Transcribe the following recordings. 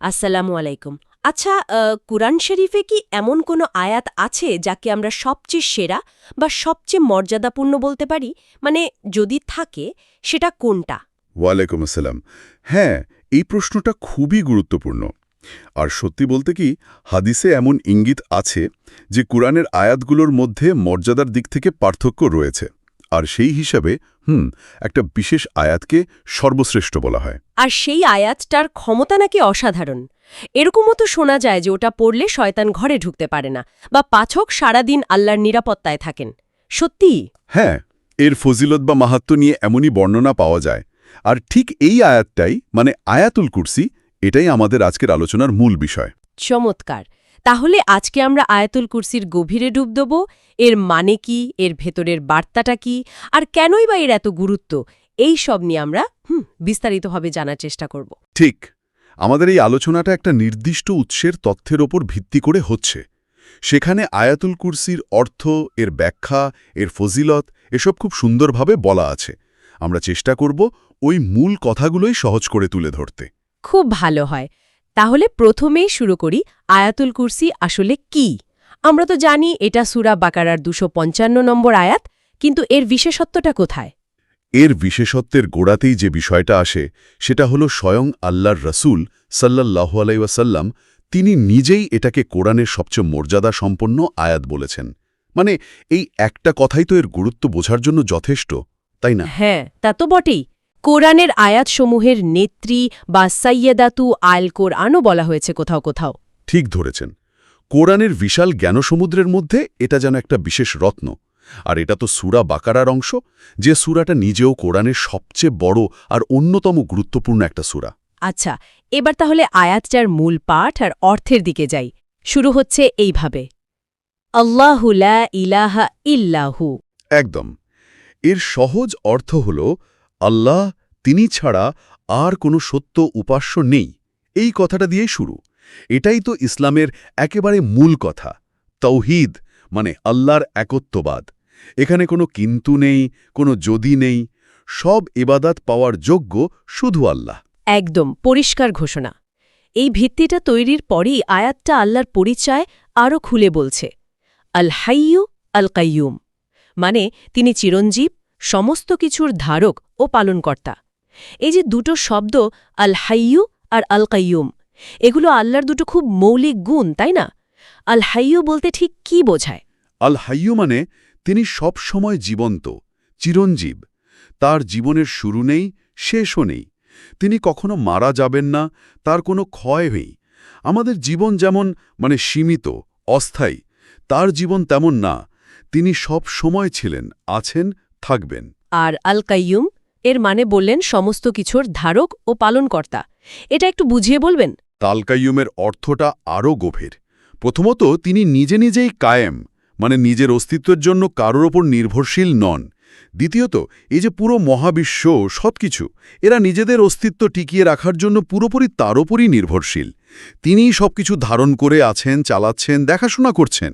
আসসালামু আলাইকুম। আচ্ছা, কুরআন শরীফে কি এমন কোনো আয়াত আছে যাকে আমরা সবচেয়ে সেরা বা সবচেয়ে মর্যাদাপূর্ণ বলতে পারি? মানে যদি থাকে, সেটা কোনটা? ওয়ালাইকুম আসসালাম। হ্যাঁ, এই প্রশ্নটা খুবই গুরুত্বপূর্ণ। আর সত্যি বলতে কি, হাদিসে এমন ইঙ্গিত আছে যে কুরআনের আয়াতগুলোর মধ্যে মর্যাদার দিক থেকে পার্থক্য রয়েছে। আর সেই হিসাবে একটা বিশেষ আয়াতকে সর্বশ্রেষ্ঠ বলা হয়। আর সেই আয়াতটার ক্ষমতা নাকি অসাধারণ। এরকমও তো শোনা যায় যে ওটা পড়লে শয়তান ঘরে ঢুকতে পারে না, বা পাঠক সারাদিন আল্লাহর নিরাপত্তায় থাকেন। সত্যিই? হ্যাঁ, এর ফজিলত বা মাহাত্ম্য নিয়ে এমনই বর্ণনা পাওয়া যায়। আর ঠিক এই আয়াতটাই মানে আয়াতুল কুরসি, এটাই আমাদের আজকের আলোচনার মূল বিষয়। চমৎকার। তাহলে আজকে আমরা আয়াতুল কুরসির গভীরে ডুব দেব। এর মানে কি, এর ভেতরের বার্তাটা কি, আর কেনই বা এর এত গুরুত্ব, এই সব নিয়ে আমরা বিস্তারিতভাবে জানার চেষ্টা করব। ঠিক, আমাদের এই আলোচনাটা একটা নির্দিষ্ট উৎসের তথ্যের ওপর ভিত্তি করে হচ্ছে। সেখানে আয়াতুল কুরসির অর্থ, এর ব্যাখ্যা, এর ফজিলত এসব খুব সুন্দরভাবে বলা আছে। আমরা চেষ্টা করব ওই মূল কথাগুলোই সহজ করে তুলে ধরতে। খুব ভালো হয়। তাহলে প্রথমেই শুরু করি, আয়াতুল কুরসি আসলে কি? আমরা তো জানি এটা সূরা বাকারার 255 নম্বর আয়াত, কিন্তু এর বিশেষত্বটা কোথায়? এর বিশেষত্বের গোড়াতেই যে বিষয়টা আসে সেটা হলো স্বয়ং আল্লাহর রসুল সাল্লাল্লাহু আলাইহি ওয়াসাল্লাম তিনি নিজেই এটাকে কোরআনের সবচেয়ে মর্যাদা সম্পন্ন আয়াত বলেছেন। মানে এই একটা কথাই তো এর গুরুত্ব বোঝার জন্য যথেষ্ট, তাই না? হ্যাঁ, তা তো বটেই। কোরআনের আয়াতসমূহের নেত্রী বা সাইয়েদাতু আল কোরআনও বলা হয়েছে কোথাও কোথাও। ঠিক ধরেছেন। কোরআনের বিশাল জ্ঞানসমুদ্রের মধ্যে এটা যেন একটা বিশেষ রত্ন। আর এটা তো সূরা বাকারার অংশ, যে সূরাটা নিজেও কোরআনের সবচেয়ে বড় আর অন্যতম গুরুত্বপূর্ণ একটা সূরা। আচ্ছা, এবার তাহলে আয়াতটার মূল পাঠ আর অর্থের দিকে যাই। শুরু হচ্ছে এইভাবে, আল্লাহু লা ইলাহা ইল্লাহু। একদম। এর সহজ অর্থ হল আল্লাহ, তিনি ছাড়া আর কোনো সত্য উপাস্য নেই। এই কথাটা দিয়েই শুরু। এটাই তো ইসলামের একেবারে মূল কথা। তাওহীদ মানে আল্লাহর একত্ববাদ। এখানে কোনো কিন্তু নেই, কোনো যদি নেই। সব ইবাদত পাওয়ার যোগ্য শুধু আল্লাহ। একদম পরিষ্কার ঘোষণা। এই ভিত্তিটা তৈরির পরই আয়াতটা আল্লাহর পরিচয় আরও খুলে বলছে। আল হাইয়ু আল কাইয়ুম, মানে তিনি চিরঞ্জীব, সমস্ত কিছুর ধারক ও পালনকর্তা। এই যে দুটো শব্দ, আল হাইয়ু আর আল কাইয়ুম, এগুলো আল্লাহর দুটো খুব মৌলিক গুণ, তাই না? আল হাইয়ু বলতে ঠিক কি বোঝায়? আল হাইয়ু মানে তিনি সব সময় জীবন্ত, চিরঞ্জীব। তার জীবনের শুরু নেই, শেষও নেই। তিনি কখনো মারা যাবেন না, তার কোনো ক্ষয় নেই। আমাদের জীবন যেমন সীমিত, অস্থায়ী, তার জীবন তেমন না। তিনি সব সময় ছিলেন, আছেন, থাকবেন। আর আল কাইয়ুম এর মানে বললেন সমস্ত কিছুর ধারক ও পালনকর্তা। এটা একটু বুঝিয়ে বলবেন? তালকাইয়ুমের অর্থটা আরও গভীর। প্রথমত তিনি নিজে নিজেই কায়েম, মানে নিজের অস্তিত্বের জন্য কারোর ওপর নির্ভরশীল নন। দ্বিতীয়ত এই যে পুরো মহাবিশ্ব, সবকিছু, এরা নিজেদের অস্তিত্ব টিকিয়ে রাখার জন্য পুরোপুরি তার ওপরই নির্ভরশীল। তিনিই সবকিছু ধারণ করে আছেন, চালাচ্ছেন, দেখাশোনা করছেন।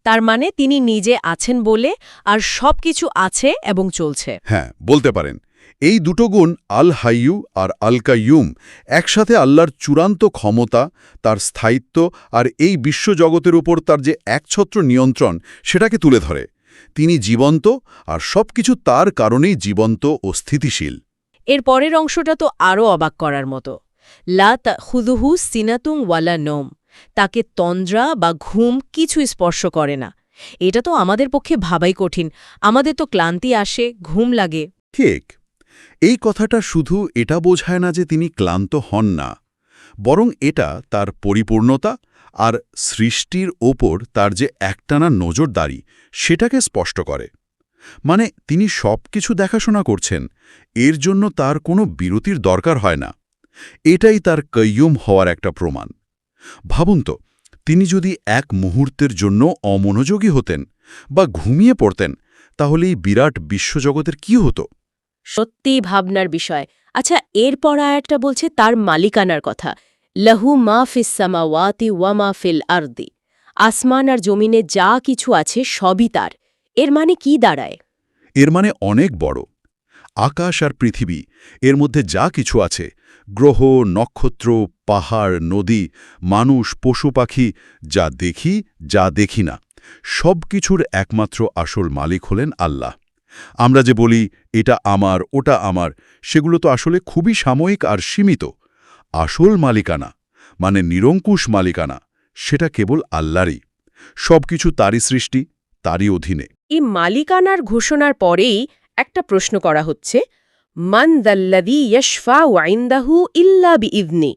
তার মানে তিনি নিজে আছেন বলে আর সবকিছু আছে এবং চলছে। হ্যাঁ, বলতে পারেন। এই দুটো গুণ আল হাইয়ু আর আল কাইয়ুম একসাথে আল্লাহর চূড়ান্ত ক্ষমতা, তার স্থায়িত্ব আর এই বিশ্বজগতের উপর তার যে একছত্র নিয়ন্ত্রণ, সেটাকে তুলে ধরে। তিনি জীবন্ত, আর সবকিছু তার কারণেই জীবন্ত ও স্থিতিশীল। এর পরের অংশটা তো আরও অবাক করার মতো। লা তাখুযুহু সিনাতুন ওয়ালা নওম, তাকে তন্দ্রা বা ঘুম কিছু স্পর্শ করে না। এটা তো আমাদের পক্ষে ভাবাই কঠিন। আমাদের তো ক্লান্তি আসে, ঘুম লাগে। ঠিক। এই কথাটা শুধু এটা বোঝায় না যে তিনি ক্লান্ত হন না, বরং এটা তার পরিপূর্ণতা আর সৃষ্টির ওপর তার যে একটানা নজরদারি, সেটাকে স্পষ্ট করে। মানে তিনি সবকিছু দেখাশোনা করছেন, এর জন্য তার কোনো বিরতির দরকার হয় না। এটাই তার কাইয়ুম হওয়ার একটা প্রমাণ। ভাবুন তো, তিনি যদি এক মুহূর্তের জন্য অমনোযোগী হতেন বা ঘুমিয়ে পড়তেন, তাহলে এই বিরাট বিশ্বজগতের কি হতো? সত্যিই ভাবনার বিষয়। আচ্ছা, এরপর আয়াতটা বলছে তার মালিকানার কথা। লাহু মা ফিস সামাওয়াতি ওয়া মা ফিল আরদি, আসমান আর জমিনে যা কিছু আছে সবই তার। এর মানে কি দাঁড়ায়? এর মানে অনেক বড়। আকাশ আর পৃথিবী, এর মধ্যে যা কিছু আছে, গ্রহ, নক্ষত্র, পাহাড়, নদী, মানুষ, পশু পাখি, যা দেখি যা দেখি না, সব কিছুর একমাত্র আসল মালিক হলেন আল্লাহ। আমরা যে বলি এটা আমার, ওটা আমার, সেগুলো তো আসলে খুবই সাময়িক আর সীমিত। আসল মালিকানা, মানে নিরঙ্কুশ মালিকানা, সেটা কেবল আল্লাহরই। সবকিছু তারই সৃষ্টি, তারই অধীনে। এই মালিকানার ঘোষণার পরেই একটা প্রশ্ন করা হচ্ছে, মান দাল্লাযী ইয়াশফাউ ইনদাহু ইল্লা বিইযনি।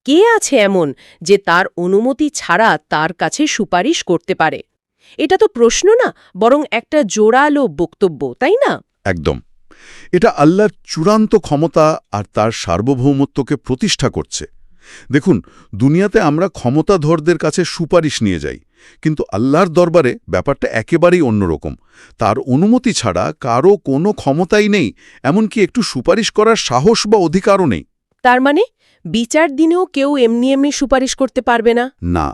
কে আছে এমন যে তার অনুমতি ছাড়া তার কাছে সুপারিশ করতে পারে? এটা তো প্রশ্ন না, বরং একটা জোরালো বক্তব্য, তাই না? একদম। এটা আল্লাহর চূড়ান্ত ক্ষমতা আর তার সার্বভৌমত্বকে প্রতিষ্ঠা করছে। দেখুন, দুনিয়াতে আমরা ক্ষমতাধরদের কাছে সুপারিশ নিয়ে যাই, কিন্তু আল্লাহর দরবারে ব্যাপারটা একেবারেই অন্যরকম। তার অনুমতি ছাড়া কারও কোনো ক্ষমতাই নেই, এমনকি একটু সুপারিশ করার সাহস বা অধিকারও নেই। তার মানে বিচার দিনেও কেউ এমনি এমনি সুপারিশ করতে পারবে না? না,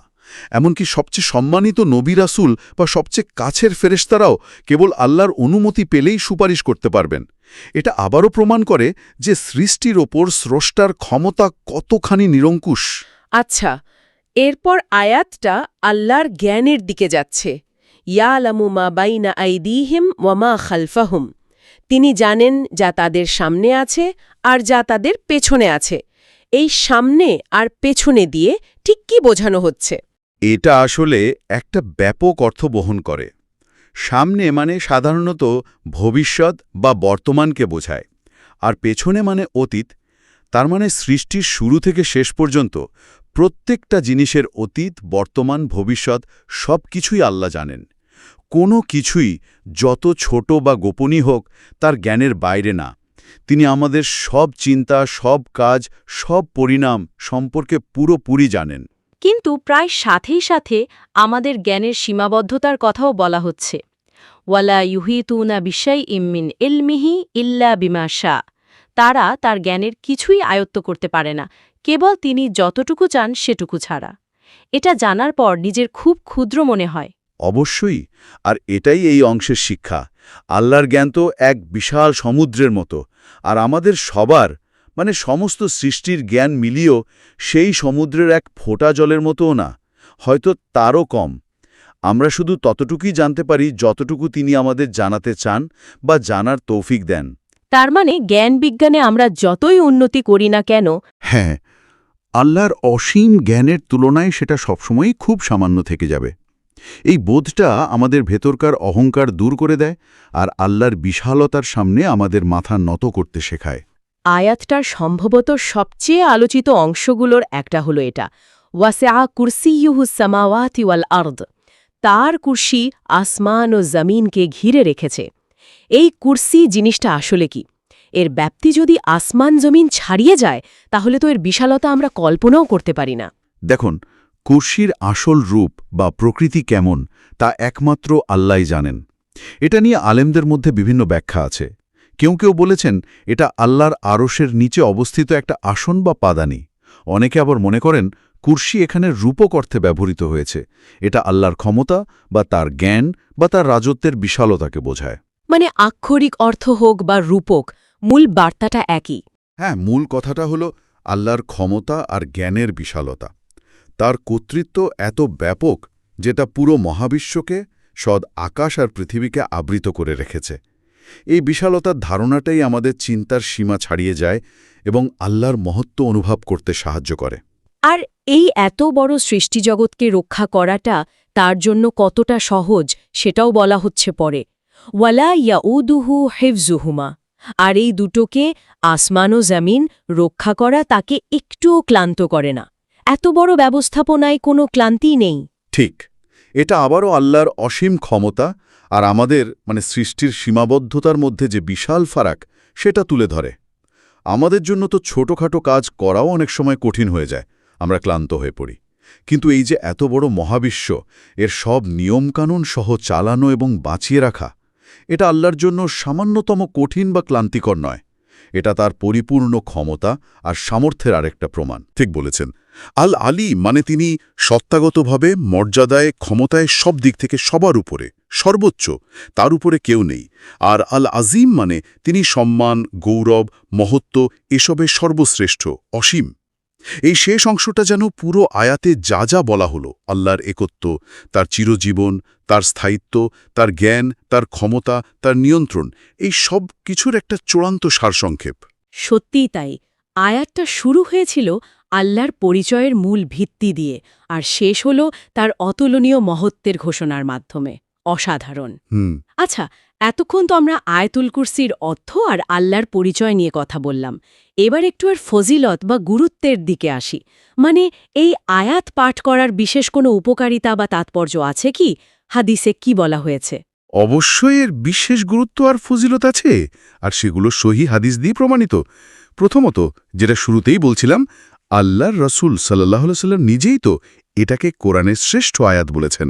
এমনকি সবচেয়ে সম্মানিত নবী রাসূল বা সবচেয়ে কাছের ফেরেশতারাও কেবল আল্লাহর অনুমতি পেলেই সুপারিশ করতে পারবেন। এটা আবারও প্রমাণ করে যে সৃষ্টির ওপর স্রষ্টার ক্ষমতা কতখানি নিরঙ্কুশ। আচ্ছা, এরপর আয়াতটা আল্লাহর জ্ঞানের দিকে যাচ্ছে। ইয়ালামু মা বাইনা আইদিহিম ওয়া মা খালফাহুম। তিনি জানেন যা তাদের সামনে আছে আর যা তাদের পেছনে আছে। এই সামনে আর পেছনে দিয়ে ঠিক কি বোঝানো হচ্ছে? এটা আসলে একটা ব্যাপক অর্থ বহন করে। সামনে মানে সাধারণত ভবিষ্যৎ বা বর্তমানকে বোঝায়, আর পেছনে মানে অতীত। তার মানে সৃষ্টির শুরু থেকে শেষ পর্যন্ত প্রত্যেকটা জিনিসের অতীত, বর্তমান, ভবিষ্যৎ সব কিছুই আল্লাহ জানেন। কোনো কিছুই যত ছোট বা গোপনীয় হোক তার জ্ঞানের বাইরে না। তিনি আমাদের সব চিন্তা, সব কাজ, সব পরিণাম সম্পর্কে পুরোপুরি জানেন। কিন্তু প্রায় সাথেই সাথে আমাদের জ্ঞানের সীমাবদ্ধতার কথাও বলা হচ্ছে। ওয়ালা ইউহিতুনা বিশাইইম মিন ইলমিহি ইল্লা বিমা শা। তারা তার জ্ঞানের কিছুই আয়ত্ত করতে পারে না, কেবল তিনি যতটুকু চান সেটুকু ছাড়া। এটা জানার পর নিজের খুব ক্ষুদ্র মনে হয়। অবশ্যই, আর এটাই এই অংশের শিক্ষা। আল্লাহর জ্ঞান তো এক বিশাল সমুদ্রের মতো, আর আমাদের সবার মানে সমস্ত সৃষ্টির জ্ঞান মিলিয়েও সেই সমুদ্রের এক ফোঁটা জলের মতোও না, হয়তো তারও কম। আমরা শুধু ততটুকুই জানতে পারি যতটুকু তিনি আমাদের জানাতে চান বা জানার তৌফিক দেন। তার মানে জ্ঞান বিজ্ঞানে আমরা যতই উন্নতি করি না কেন, হ্যাঁ, আল্লাহর অসীম জ্ঞানের তুলনায় সেটা সবসময়ই খুব সামান্য থেকে যাবে। এই বোধটা আমাদের ভেতরকার অহংকার দূর করে দেয় আর আল্লাহর বিশালতার সামনে আমাদের মাথা নত করতে শেখায়। আয়াতটার সম্ভবত সবচেয়ে আলোচিত অংশগুলোর একটা হলো এটা, ওয়াসিআ কুরসিয়ুহুস সামাওয়াতি ওয়াল আরদ। তার কুরসি আসমান ও জমিনকে ঘিরে রেখেছে। এই কুরসি জিনিসটা আসলে কি? এর ব্যাপ্তি যদি আসমান জমিন ছাড়িয়ে যায়, তাহলে তো এর বিশালতা আমরা কল্পনাও করতে পারি না। দেখুন, কুরসির আসল রূপ বা প্রকৃতি কেমন তা একমাত্র আল্লাহই জানেন। এটা নিয়ে আলেমদের মধ্যে বিভিন্ন ব্যাখ্যা আছে। কেউ কেউ বলেছেন এটা আল্লাহর আরশের নিচে অবস্থিত একটা আসন বা পাদানি। অনেকে আবার মনে করেন কুরসি এখানে রূপক অর্থে ব্যবহৃত হয়েছে। এটা আল্লাহর ক্ষমতা বা তার জ্ঞান বা তার রাজত্বের বিশালতাকে বোঝায়। মানে আক্ষরিক অর্থ হোক বা রূপক, মূল বার্তাটা একই। হ্যাঁ, মূল কথাটা হলো আল্লাহর ক্ষমতা আর জ্ঞানের বিশালতা। তার কর্তৃত্ব এত ব্যাপক যেটা পুরো মহাবিশ্বকে, সদ আকাশ আর পৃথিবীকে আবৃত করে রেখেছে। এই বিশালতার ধারণাটাই আমাদের চিন্তার সীমা ছাড়িয়ে যায় এবং আল্লাহর মহত্ব অনুভব করতে সাহায্য করে। আর এই এত বড় সৃষ্টিজগৎকে রক্ষা করাটা তার জন্য কতটা সহজ সেটাও বলা হচ্ছে পরে। ওয়ালা ইয়াউদুহু হিফজুহুমা। আর এই দুটোকে, আসমান ও জমিন, রক্ষা করা তাকে একটুও ক্লান্ত করে না। এত বড় ব্যবস্থাপনায় কোনো ক্লান্তি নেই। ঠিক, এটা আবারও আল্লাহর অসীম ক্ষমতা আর আমাদের সৃষ্টির সীমাবদ্ধতার মধ্যে যে বিশাল ফারাক সেটা তুলে ধরে। আমাদের জন্য তো ছোটখাটো কাজ করাও অনেক সময় কঠিন হয়ে যায়, আমরা ক্লান্ত হয়ে পড়ি। কিন্তু এই যে এত বড় মহাবিশ্ব, এর সব নিয়মকানুন সহ চালানো এবং বাঁচিয়ে রাখা, এটা আল্লাহর জন্য সামান্যতম কঠিন বা ক্লান্তিকর নয়। এটা তার পরিপূর্ণ ক্ষমতা আর সামর্থ্যের আরেকটা প্রমাণ। ঠিক বলেছেন। আল আলী মানে তিনি সত্তাগতভাবে, মর্যাদায়, ক্ষমতায় সব দিক থেকে সবার উপরে, সর্বোচ্চ, তার উপরে কেউ নেই। আর আল আজিম মানে তিনি সম্মান, গৌরব, মহত্ব এসবের সর্বশ্রেষ্ঠ, অসীম। এই শেষ অংশটা যেন পুরো আয়াতে যা যা বলা হলো, আল্লাহর একত্ব, তার চিরজীবন, তার স্থায়িত্ব, তার জ্ঞান, তার ক্ষমতা, তার নিয়ন্ত্রণ, এই সব কিছুর একটা চূড়ান্ত সারসংক্ষেপ। সত্যিই তাই। আয়াতটা শুরু হয়েছিল আল্লাহর পরিচয়ের মূল ভিত্তি দিয়ে, আর শেষ হল তার অতুলনীয় মহত্বের ঘোষণার মাধ্যমে। অসাধারণ। আচ্ছা, এতক্ষণ তো আমরা আয়াতুল কুরসির অর্থ আর আল্লাহর পরিচয় নিয়ে কথা বললাম। এবার একটু আর ফজিলত বা গুরুত্বের দিকে আসি। মানে এই আয়াত পাঠ করার বিশেষ কোনো উপকারিতা বা তাৎপর্য আছে কি? হাদিসে কি বলা হয়েছে? অবশ্যই এর বিশেষ গুরুত্ব আর ফজিলত আছে, আর সেগুলো সহিহ হাদিস দিয়ে প্রমাণিত। প্রথমত, যেটা শুরুতেই বলছিলাম, আল্লাহর রসুল সাল্লাল্লাহু আলাইহি ওয়াসাল্লাম নিজেই তো এটাকে কোরআনের শ্রেষ্ঠ আয়াত বলেছেন।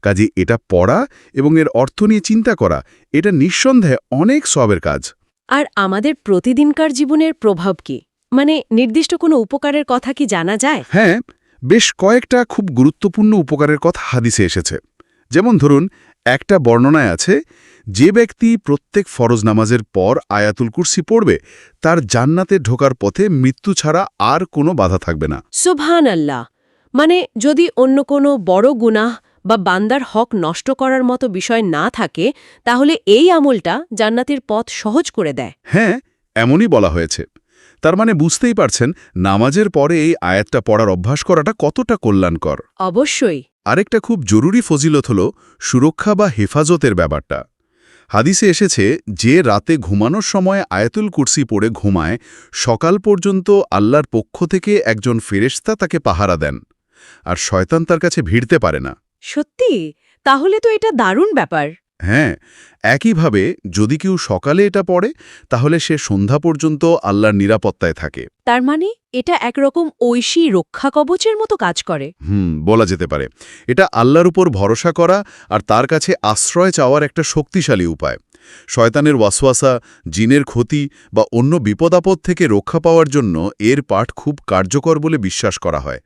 কাজে এটা পড়া এবং এর অর্থ নিয়ে চিন্তা করা, এটা নিঃসন্দেহে অনেক সওয়াবের কাজ। আর আমাদের প্রতিদিনকার জীবনের প্রভাব কি? মানে নির্দিষ্ট কোনো উপকারের কথা কি জানা যায়? হ্যাঁ, বেশ কয়েকটা খুব গুরুত্বপূর্ণ উপকারের কথা হাদিসে এসেছে। যেমন ধরুন, একটা বর্ণনায় আছে, যে ব্যক্তি প্রত্যেক ফরজ নামাজের পর আয়াতুল কুরসি পড়বে, তার জান্নাতে ঢোকার পথে মৃত্যু ছাড়া আর কোনো বাধা থাকবে না। সুবহানাল্লাহ। মানে যদি অন্য কোনো বড় গুনাহ বা বান্দার হক নষ্ট করার মতো বিষয় না থাকে, তাহলে এই আমলটা জান্নাতের পথ সহজ করে দেয়। হ্যাঁ, এমনই বলা হয়েছে। তার মানে বুঝতেই পারছেন, নামাজের পরে এই আয়াতটা পড়ার অভ্যাস করাটা কতটা কল্যাণকর। অবশ্যই। আরেকটা খুব জরুরি ফজিলত হল সুরক্ষা বা হেফাজতের ব্যাপারটা। হাদিসে এসেছে, যে রাতে ঘুমানোর সময় আয়াতুল কুরসি পড়ে ঘুমায়, সকাল পর্যন্ত আল্লাহর পক্ষ থেকে একজন ফেরেশতা তাকে পাহারা দেন, আর শয়তান তার কাছে ভিড়তে পারে না। সত্যি? তাহলে তো এটা দারুণ ব্যাপার। হ্যাঁ, একইভাবে যদি কেউ সকালে এটা পড়ে, তাহলে সে সন্ধ্যা পর্যন্ত আল্লাহর নিরাপত্তায় থাকে। তার মানে এটা একরকম ঐশী রক্ষা কবচের মতো কাজ করে। বলা যেতে পারে। এটা আল্লাহর উপর ভরসা করা আর তার কাছে আশ্রয় চাওয়ার একটা শক্তিশালী উপায়। শয়তানের ওয়াসওয়াসা, জিনের ক্ষতি বা অন্য বিপদাপদ থেকে রক্ষা পাওয়ার জন্য এর পাঠ খুব কার্যকর বলে বিশ্বাস করা হয়।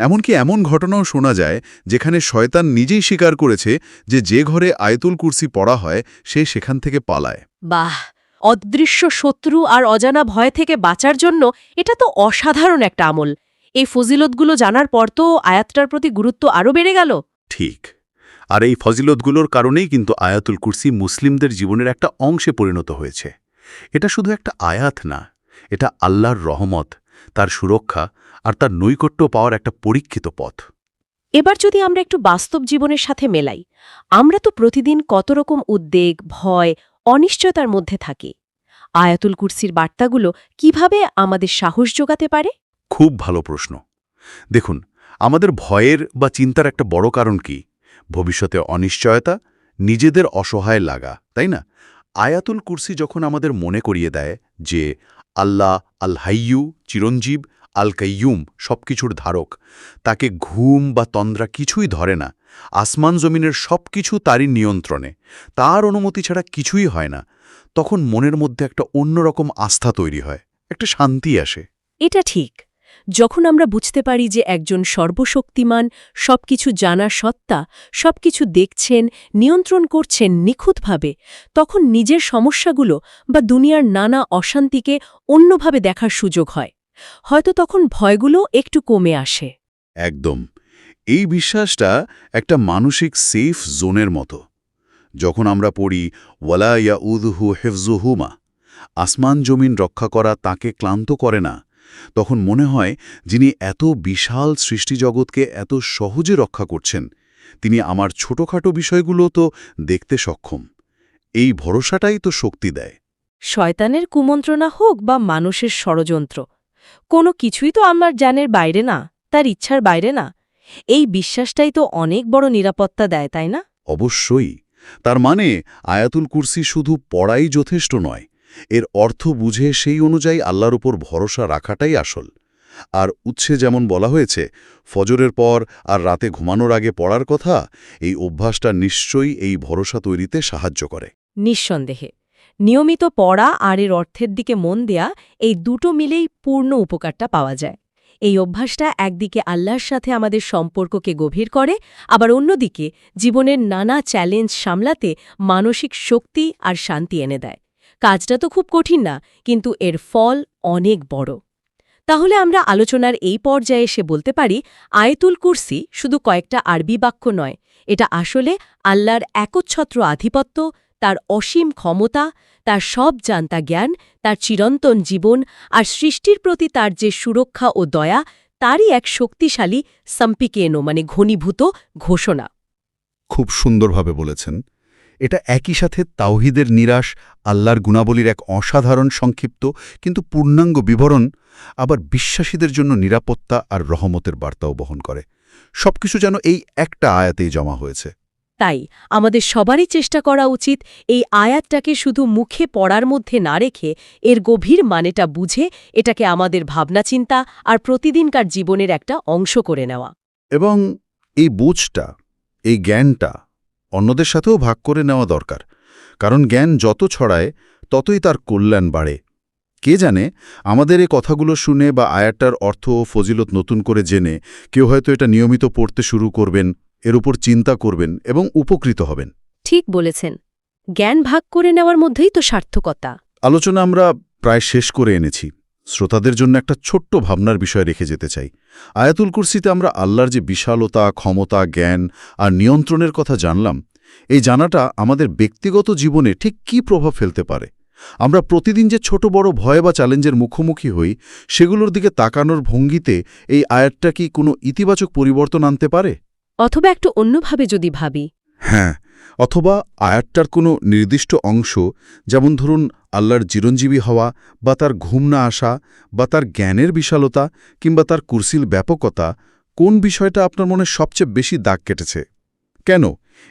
এমনকি এমন ঘটনাও শোনা যায় যেখানে শয়তান নিজেই স্বীকার করেছে যে ঘরে আয়াতুল কুরসি পড়া হয় সে সেখান থেকে পালায়। বাহ! অদৃশ্য শত্রু আর অজানা ভয় থেকে বাঁচার জন্য এটা তো অসাধারণ একটা আমল। এই ফজিলতগুলো জানার পর তো আয়াতটার প্রতি গুরুত্ব আরও বেড়ে গেল। ঠিক। আর এই ফজিলতগুলোর কারণেই কিন্তু আয়াতুল কুরসি মুসলিমদের জীবনের একটা অংশে পরিণত হয়েছে। এটা শুধু একটা আয়াত না, এটা আল্লাহর রহমত, তার সুরক্ষা আর তার নৈকট্য পাওয়ার একটা পরীক্ষিত পথ। এবার যদি আমরা একটু বাস্তব জীবনের সাথে মেলাই, আমরা তো প্রতিদিন কত রকম উদ্বেগ, ভয়, অনিশ্চয়তার মধ্যে থাকি। আয়াতুল কুরসির বার্তাগুলো কিভাবে আমাদের সাহস যোগাতে পারে? খুব ভালো প্রশ্ন। দেখুন, আমাদের ভয়ের বা চিন্তার একটা বড় কারণ কি? ভবিষ্যতে অনিশ্চয়তা, নিজেদের অসহায় লাগা, তাই না? আয়াতুল কুরসি যখন আমাদের মনে করিয়ে দেয় যে আল্লাহ আল হাইয়ু, চিরঞ্জীব, আল কাইয়ুম সবকিছুর ধারক, তাকে ঘুম বা তন্দ্রা কিছুই ধরে না, আসমান জমিনের সবকিছু তারই নিয়ন্ত্রণে, তার অনুমতি ছাড়া কিছুই হয় না, তখন মনের মধ্যে একটা অন্যরকম আস্থা তৈরি হয়, একটা শান্তি আসে। এটা ঠিক। যখন আমরা বুঝতে পারি যে একজন সর্বশক্তিমান, সবকিছু জানা সত্তা, সবকিছু দেখছেন, নিয়ন্ত্রণ করছেন নিখুঁতভাবে, তখন নিজের সমস্যাগুলো বা দুনিয়ার নানা অশান্তিকে অন্যভাবে দেখার সুযোগ হয়। হয়তো তখন ভয়গুলো একটু কমে আসে। একদম। এই বিশ্বাসটা একটা মানসিক সেফ জোনের মতো। যখন আমরা পড়ি ওয়ালা ইয়াউযুহু হিফযুহুমা, আসমান জমিন রক্ষা করা তাকে ক্লান্ত করে না, তখন মনে হয় যিনি এত বিশাল সৃষ্টিজগৎকে এত সহজে রক্ষা করছেন, তিনি আমার ছোটখাটো বিষয়গুলো তো দেখতে সক্ষম। এই ভরসাটাই তো শক্তি দেয়। শয়তানের কুমন্ত্রণা হোক বা মানুষের ষড়যন্ত্র, কোনো কিছুই তো আমার জ্ঞানের বাইরে না, তার ইচ্ছার বাইরে না। এই বিশ্বাসটাই তো অনেক বড় নিরাপত্তা দেয়, তাই না? অবশ্যই। তার মানে আয়াতুল কুরসি শুধু পড়াই যথেষ্ট নয়, এর অর্থ বুঝে সেই অনুযায়ী আল্লাহর উপর ভরসা রাখাটাই আসল। আর উৎসে যেমন বলা হয়েছে ফজরের পর আর রাতে ঘুমানোর আগে পড়ার কথা, এই অভ্যাসটা নিশ্চয়ই এই ভরসা তৈরিতে সাহায্য করে। নিঃসন্দেহে নিয়মিত পড়া আর এর অর্থের দিকে মন দেয়া, এই দুটো মিলেই পূর্ণ উপকারটা পাওয়া যায়। এই অভ্যাসটা একদিকে আল্লাহর সাথে আমাদের সম্পর্ককে গভীর করে, আবার অন্যদিকে জীবনের নানা চ্যালেঞ্জ সামলাতে মানসিক শক্তি আর শান্তি এনে দেয়। কাজটা তো খুব কঠিন না, কিন্তু এর ফল অনেক বড়। তাহলে আমরা আলোচনার এই পর্যায়ে এসে বলতে পারি, আয়াতুল কুরসি শুধু কয়েকটা আরবি বাক্য নয়, এটা আসলে আল্লাহর একচ্ছত্র আধিপত্য, তার অসীম ক্ষমতা, তার সব জানতা জ্ঞান, তার চিরন্তন জীবন আর সৃষ্টির প্রতি তার যে সুরক্ষা ও দয়া, তারই এক শক্তিশালী সম্পিকেনো মানে ঘনীভূত ঘোষণা। খুব সুন্দরভাবে বলেছেন। এটা একই সাথে তাওহীদের নিরাশ, আল্লাহর গুণাবলীর এক অসাধারণ সংক্ষিপ্ত কিন্তু পূর্ণাঙ্গ বিবরণ, আবার বিশ্বাসীদের জন্য নিরাপত্তা আর রহমতের বার্তাও বহন করে। সবকিছু যেন এই একটা আয়াতেই জমা হয়েছে। তাই আমাদের সবারই চেষ্টা করা উচিত এই আয়াতটাকে শুধু মুখে পড়ার মধ্যে না রেখে এর গভীর মানেটা বুঝে এটাকে আমাদের ভাবনাচিন্তা আর প্রতিদিনকার জীবনের একটা অংশ করে নেওয়া। এবং এই বুঝটা, এই জ্ঞানটা অন্যদের সাথেও ভাগ করে নেওয়া দরকার, কারণ জ্ঞান যত ছড়ায় ততই তার কল্যাণ বাড়ে। কে জানে, আমাদের এই কথাগুলো শুনে বা আয়াতটার অর্থ ও ফজিলত নতুন করে জেনে কেউ হয়তো এটা নিয়মিত পড়তে শুরু করবেন, এর উপর চিন্তা করবেন এবং উপকৃত হবেন। ঠিক বলেছেন, জ্ঞান ভাগ করে নেওয়ার মধ্যেই তো সার্থকতা। আলোচনা আমরা প্রায় শেষ করে এনেছি। শ্রোতাদের জন্য একটা ছোট্ট ভাবনার বিষয় রেখে যেতে চাই। আয়াতুল কুরসিতে আমরা আল্লাহর যে বিশালতা, ক্ষমতা, জ্ঞান আর নিয়ন্ত্রণের কথা জানলাম, এই জানাটা আমাদের ব্যক্তিগত জীবনে ঠিক কী প্রভাব ফেলতে পারে? আমরা প্রতিদিন যে ছোট বড় ভয় বা চ্যালেঞ্জের মুখোমুখি হই, সেগুলোর দিকে তাকানোর ভঙ্গিতে এই আয়াতটা কি কোনো ইতিবাচক পরিবর্তন আনতে পারে? অথবা একটু অন্যভাবে যদি ভাবি, হ্যাঁ, অথবা আয়াতটার কোনো নির্দিষ্ট অংশ, যেমন ধরুন আল্লাহর চিরঞ্জীবী হওয়া বা তার ঘুম না আসা বা তার জ্ঞানের বিশালতা কিংবা তার কুরসির ব্যাপকতা, কোন বিষয়টা আপনার মনে সবচেয়ে বেশি দাগ কেটেছে? কেন?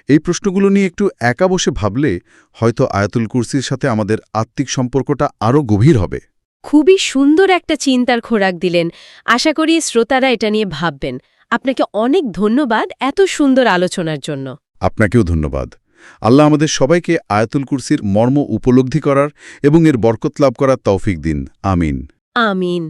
এই প্রশ্নগুলো নিয়ে একটু একা বসে ভাবলে হয়তো আয়াতুল কুরসির সাথে আমাদের আত্মিক সম্পর্কটা আরও গভীর হবে। খুবই সুন্দর একটা চিন্তার খোরাক দিলেন। আশা করি শ্রোতারা এটা নিয়ে ভাববেন। আপনাকে অনেক ধন্যবাদ এত সুন্দর আলোচনার জন্য। আপনাকেও ধন্যবাদ। আল্লাহ আমাদের সবাইকে আয়াতুল কুরসির মর্ম উপলব্ধি করার এবং এর বরকত লাভ করার তৌফিক দিন। আমিন। আমিন।